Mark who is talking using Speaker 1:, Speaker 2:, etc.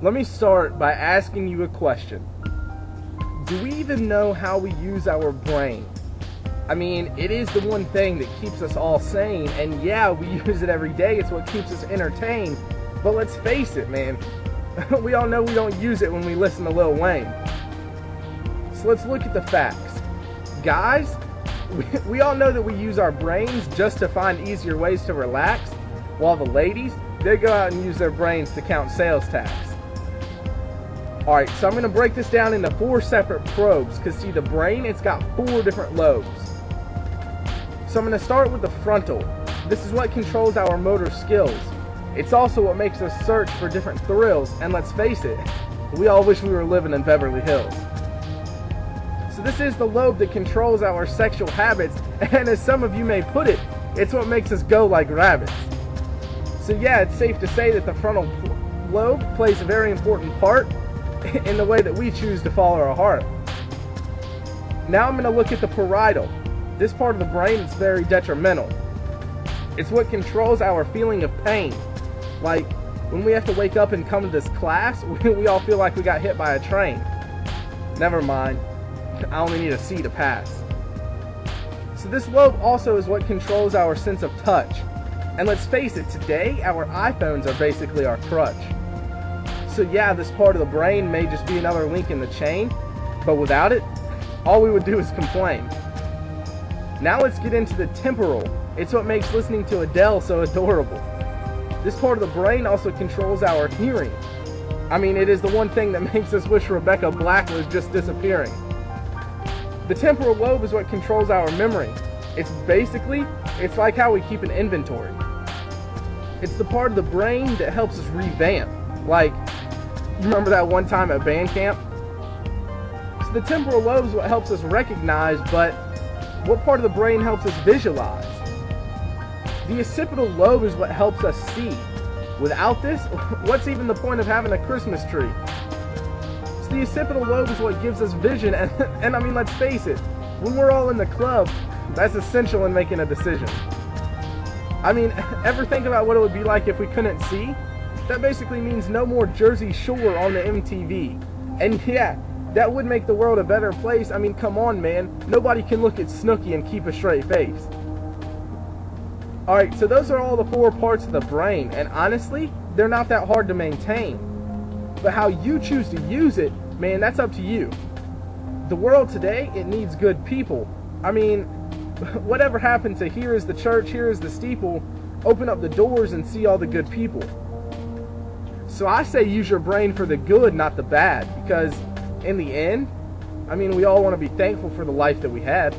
Speaker 1: Let me start by asking you a question. Do we even know how we use our brain? I mean, it is the one thing that keeps us all sane, and yeah, we use it every day. It's what keeps us entertained. But let's face it, man. We all know we don't use it when we listen to Lil Wayne. So let's look at the facts. Guys, we all know that we use our brains just to find easier ways to relax, while the ladies, they go out and use their brains to count sales tax. Alright, so I'm going to break this down into 4 separate probes, because see, the brain, it's got 4 different lobes. So I'm going to start with the frontal. This is what controls our motor skills. It's also what makes us search for different thrills, and let's face it, we all wish we were living in Beverly Hills. So this is the lobe that controls our sexual habits, and as some of you may put it, it's what makes us go like rabbits. So yeah, it's safe to say that the frontal lobe plays a very important part in the way that we choose to follow our heart. Now I'm going to look at the parietal. This part of the brain is very detrimental. It's what controls our feeling of pain. Like when we have to wake up and come to this class, we all feel like we got hit by a train. Never mind, I only need a C to pass. So this lobe also is what controls our sense of touch. And let's face it, today our iPhones are basically our crutch. So yeah, this part of the brain may just be another link in the chain, but without it, all we would do is complain. Now let's get into the temporal. It's what makes listening to Adele so adorable. This part of the brain also controls our hearing. I mean, it is the one thing that makes us wish Rebecca Black was just disappearing. The temporal lobe is what controls our memory. It's like how we keep an inventory. It's the part of the brain that helps us revamp. Like, remember that one time at band camp? So the temporal lobe is what helps us recognize, but what part of the brain helps us visualize? The occipital lobe is what helps us see. Without this, what's even the point of having a Christmas tree? So the occipital lobe is what gives us vision, and I mean, let's face it, when we're all in the club, that's essential in making a decision. I mean, ever think about what it would be like if we couldn't see? That basically means no more Jersey Shore on the MTV. And yeah, that would make the world a better place. I mean, come on, man. Nobody can look at Snooki and keep a straight face. Alright, so those are all the 4 parts of the brain, and honestly, they're not that hard to maintain. But how you choose to use it, man, that's up to you. The world today, it needs good people. I mean, whatever happened to here is the church, here is the steeple, open up the doors and see all the good people. So I say use your brain for the good, not the bad, because in the end, I mean, we all want to be thankful for the life that we had.